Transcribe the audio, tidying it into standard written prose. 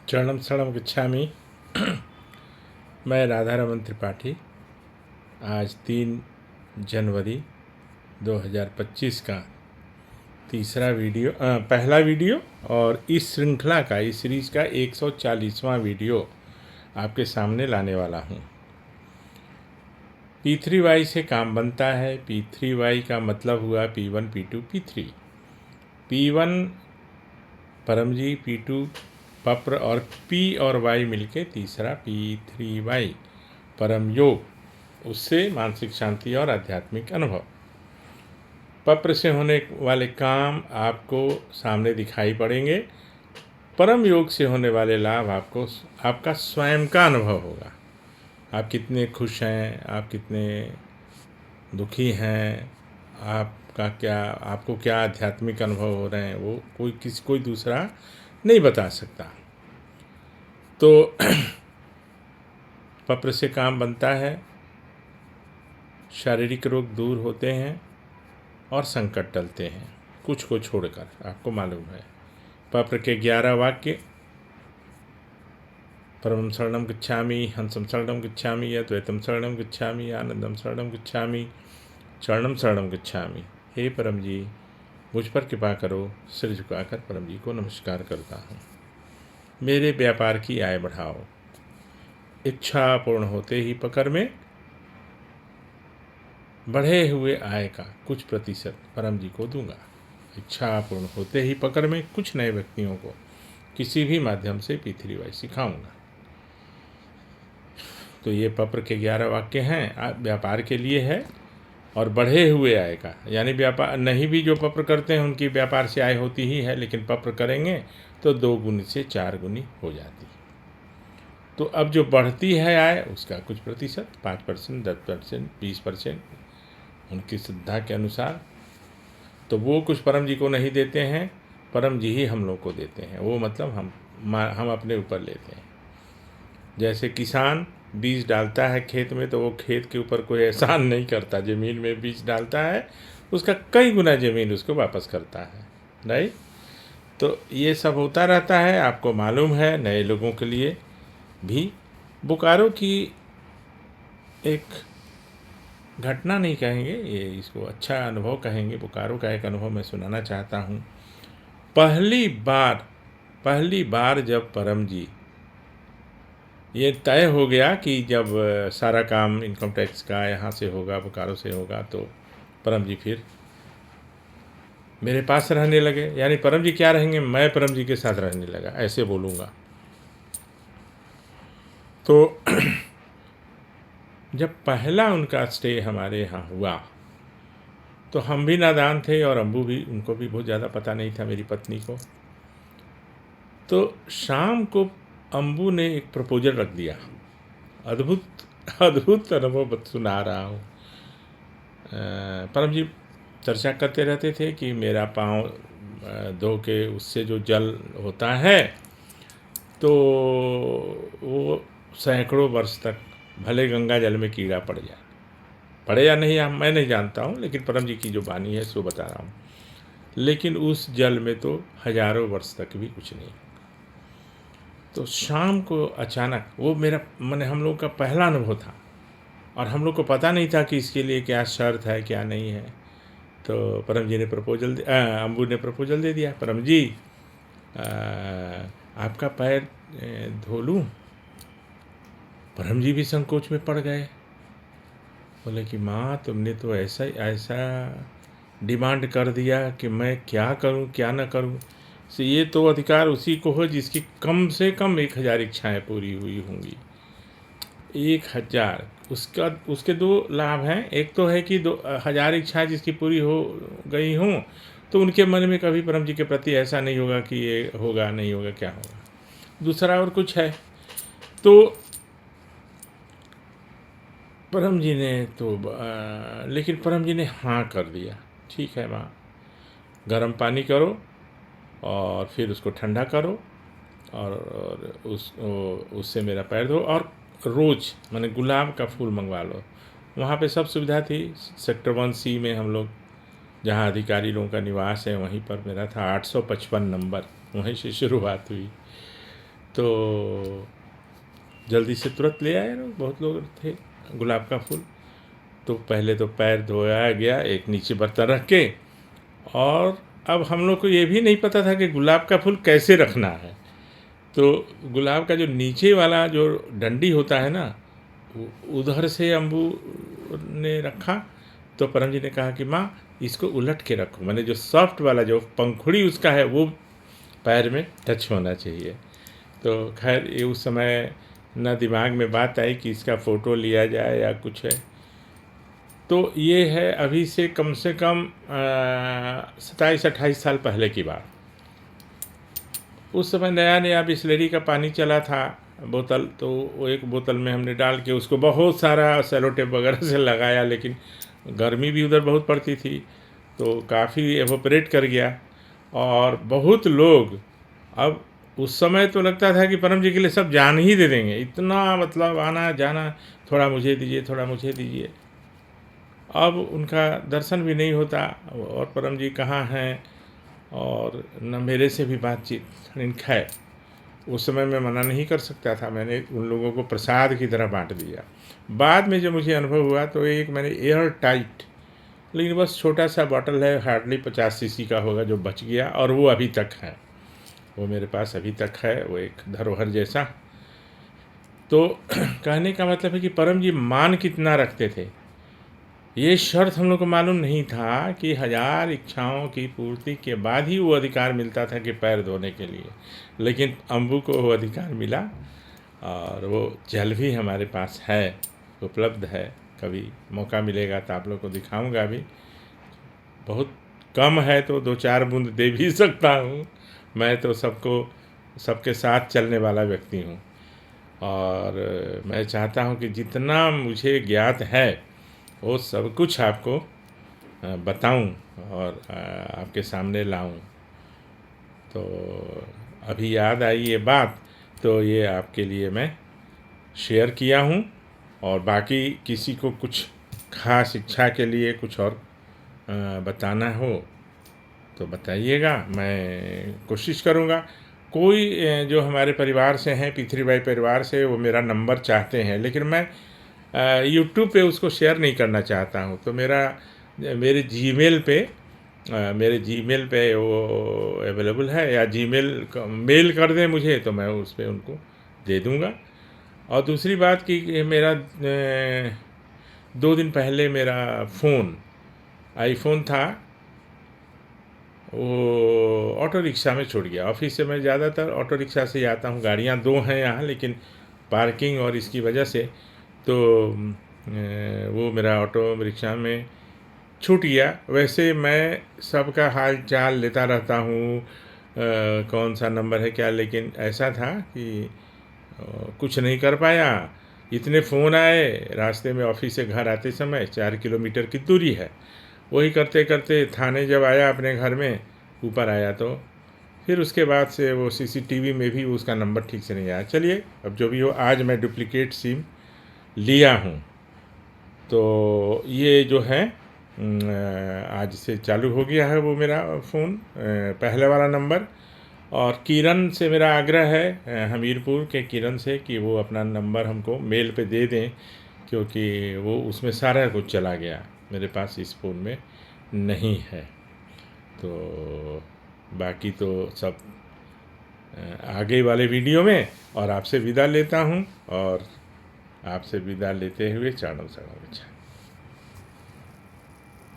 चरणम शरणम गच्छामि। मैं राधारमन त्रिपाठी। आज 3 जनवरी 2025 का पहला वीडियो और इस श्रृंखला का, इस सीरीज़ का 140वां वीडियो आपके सामने लाने वाला हूँ। P3Y से काम बनता है। P3Y का मतलब हुआ P1, P2, P3। P1 परमजी, P2 पप्र और P और Y मिलके तीसरा P3Y परम योग, उससे मानसिक शांति और आध्यात्मिक अनुभव। पप्र से होने वाले काम आपको सामने दिखाई पड़ेंगे। परम योग से होने वाले लाभ आपको आपका स्वयं का अनुभव होगा। आप कितने खुश हैं, आप कितने दुखी हैं, आपको क्या आध्यात्मिक अनुभव हो रहे हैं, वो कोई दूसरा नहीं बता सकता। तो पप्र से काम बनता है, शारीरिक रोग दूर होते हैं और संकट टलते हैं, कुछ को छोड़कर। आपको मालूम है पप्र के 11 वाक्य, परमं शरणं गच्छामि, हंसं शरणं गच्छामि, अद्वैतं शरणं गच्छामि, आनंदं शरणं गच्छामि, चरणं शरणं गच्छामि। हे परम जी, मुझ पर कृपा करो। सिर झुकाकर परम जी को नमस्कार करता हूँ। मेरे व्यापार की आय बढ़ाओ। इच्छा पूर्ण होते ही पकड़ में बढ़े हुए आय का कुछ प्रतिशत परम जी को दूंगा। इच्छा पूर्ण होते ही पकड़ में कुछ नए व्यक्तियों को किसी भी माध्यम से P3Y सिखाऊंगा। तो ये पप्र के 11 वाक्य हैं, व्यापार के लिए है। और बढ़े हुए आय का, यानी व्यापार नहीं भी जो पप्र करते हैं उनकी व्यापार से आय होती ही है, लेकिन पप्र करेंगे तो 2 गुनी से 4 गुनी हो जाती। तो अब जो बढ़ती है आय, उसका कुछ प्रतिशत 5%, 10%, 20%, उनकी श्रद्धा के अनुसार। तो वो कुछ परम जी को नहीं देते हैं, परम जी ही हम लोग को देते हैं। वो मतलब हम अपने ऊपर लेते हैं। जैसे किसान बीज डालता है खेत में, तो वो खेत के ऊपर कोई एहसान नहीं करता। ज़मीन में बीज डालता है, उसका कई गुना ज़मीन उसको वापस करता है, राइट। तो ये सब होता रहता है, आपको मालूम है। नए लोगों के लिए भी बोकारो की एक घटना नहीं कहेंगे, ये इसको अच्छा अनुभव कहेंगे। बोकारो का एक अनुभव मैं सुनाना चाहता हूँ। पहली बार जब परम जी, ये तय हो गया कि जब सारा काम इनकम टैक्स का यहाँ से होगा, बोकारो से होगा, तो परम जी फिर मेरे पास रहने लगे। यानी परम जी क्या रहेंगे, मैं परम जी के साथ रहने लगा, ऐसे बोलूँगा। तो जब पहला उनका स्टे हमारे यहाँ हुआ, तो हम भी नादान थे और उनको भी बहुत ज़्यादा पता नहीं था, मेरी पत्नी को। तो शाम को अम्बू ने एक प्रपोजल रख दिया। अद्भुत अनुभव सुना रहा हूँ। परम जी चर्चा करते रहते थे कि मेरा पाँव धो के उससे जो जल होता है, तो वो सैकड़ों वर्ष तक, भले गंगा जल में कीड़ा पड़े या नहीं, मैं नहीं जानता हूँ, लेकिन परम जी की जो वाणी है सो बता रहा हूँ। लेकिन उस जल में तो हजारों वर्ष तक भी कुछ नहीं। तो शाम को अचानक वो मैंने हम लोग का पहला अनुभव था, और हम लोग को पता नहीं था कि इसके लिए क्या शर्त है, क्या नहीं है। तो परम जी ने अम्बू ने प्रपोजल दे दिया, परम जी आपका पैर धो लूँ। परम जी भी संकोच में पड़ गए। बोले कि माँ, तुमने तो ऐसा डिमांड कर दिया कि मैं क्या करूं क्या न करूं। से ये तो अधिकार उसी को हो जिसकी कम से कम 1000 इच्छाएं पूरी हुई होंगी। 1000, उसके 2 लाभ हैं। एक तो है कि 2000 इच्छाएं जिसकी पूरी हो गई हों, तो उनके मन में कभी परम जी के प्रति ऐसा नहीं होगा कि ये होगा नहीं होगा, क्या होगा। दूसरा और कुछ है। तो परम जी ने लेकिन परम जी ने हाँ कर दिया। ठीक है माँ, गर्म पानी करो और फिर उसको ठंडा करो, और उससे मेरा पैर धो, और रोज़ मैंने गुलाब का फूल मंगवा लो। वहाँ पे सब सुविधा थी। सेक्टर 1C में हम लोग, जहाँ अधिकारी लोगों का निवास है, वहीं पर मेरा था 855 नंबर, वहीं से शुरुआत हुई। तो जल्दी से तुरंत ले आए लोग, बहुत लोग थे। गुलाब का फूल तो पहले तो पैर धोया गया एक नीचे बर्तन रख के, और अब हम लोग को ये भी नहीं पता था कि गुलाब का फूल कैसे रखना है। तो गुलाब का जो नीचे वाला जो डंडी होता है ना, उधर से अम्बू ने रखा। तो परम जी ने कहा कि माँ इसको उलट के रखो, मैंने जो सॉफ्ट वाला जो पंखुड़ी उसका है वो पैर में टच होना चाहिए। तो खैर ये उस समय ना दिमाग में बात आई कि इसका फ़ोटो लिया जाए या कुछ है। तो ये है अभी से कम 27-28 साल पहले की बात। उस समय नया नया बिसलेरी का पानी चला था बोतल, तो वो एक बोतल में हमने डाल के उसको बहुत सारा सेलो टेप वगैरह से लगाया, लेकिन गर्मी भी उधर बहुत पड़ती थी तो काफ़ी एवोपरेट कर गया। और बहुत लोग, अब उस समय तो लगता था कि परम जी के लिए सब जान ही दे देंगे, इतना मतलब आना जाना, थोड़ा मुझे दीजिए थोड़ा मुझे दीजिए। अब उनका दर्शन भी नहीं होता और परम जी कहाँ हैं, और न मेरे से भी बातचीत। खैर उस समय मैं मना नहीं कर सकता था, मैंने उन लोगों को प्रसाद की तरह बांट दिया। बाद में जब मुझे अनुभव हुआ तो एक मैंने एयर टाइट, लेकिन बस छोटा सा बॉटल है, हार्डली 50 सीसी का होगा, जो बच गया, और वो अभी तक है, वो मेरे पास अभी तक है, वो एक धरोहर जैसा। तो कहने का मतलब है कि परम जी मान कितना रखते थे। ये शर्त हम लोग को मालूम नहीं था कि 1000 इच्छाओं की पूर्ति के बाद ही वो अधिकार मिलता था कि पैर धोने के लिए, लेकिन अम्बू को वो अधिकार मिला, और वो जल भी हमारे पास है, उपलब्ध है। कभी मौका मिलेगा तो आप लोग को दिखाऊंगा भी। बहुत कम है तो 2-4 बूंद दे भी सकता हूँ। मैं तो सबके साथ चलने वाला व्यक्ति हूँ, और मैं चाहता हूँ कि जितना मुझे ज्ञात है वो सब कुछ आपको बताऊं और आपके सामने लाऊं। तो अभी याद आई ये बात, तो ये आपके लिए मैं शेयर किया हूं। और बाकी किसी को कुछ खास इच्छा के लिए कुछ और बताना हो तो बताइएगा, मैं कोशिश करूंगा। कोई जो हमारे परिवार से हैं, पी3 परिवार से, वो मेरा नंबर चाहते हैं, लेकिन मैं यूट्यूब पे उसको शेयर नहीं करना चाहता हूँ। तो मेरे जीमेल पे वो अवेलेबल है, या जीमेल मेल कर दें मुझे तो मैं उस पर उनको दे दूँगा। और दूसरी बात कि मेरा 2 दिन पहले मेरा फ़ोन, आईफोन था, वो ऑटो रिक्शा में छूट गया। ऑफिस से मैं ज़्यादातर ऑटो रिक्शा से ही आता हूँ, गाड़ियाँ 2 हैं यहाँ, लेकिन पार्किंग और इसकी वजह से तो वो मेरा ऑटो रिक्शा में छूट गया। वैसे मैं सबका हाल चाल लेता रहता हूँ, कौन सा नंबर है क्या, लेकिन ऐसा था कि कुछ नहीं कर पाया। इतने फ़ोन आए रास्ते में, ऑफिस से घर आते समय 4 किलोमीटर की दूरी है, वही करते करते थाने जब आया अपने घर में ऊपर आया, तो फिर उसके बाद से वो सीसीटीवी में भी उसका नंबर ठीक से नहीं आया। चलिए अब जो भी हो, आज मैं डुप्लीकेट सिम लिया हूँ। तो ये जो है आज से चालू हो गया है वो मेरा फ़ोन, पहले वाला नंबर। और किरण से मेरा आग्रह है, हमीरपुर के किरण से, कि वो अपना नंबर हमको मेल पे दे दें, क्योंकि वो उसमें सारा कुछ चला गया, मेरे पास इस फ़ोन में नहीं है। तो बाकी तो सब आगे वाले वीडियो में। और आपसे विदा लेता हूँ, और आपसे विदा लेते हुए चरणों शरणों।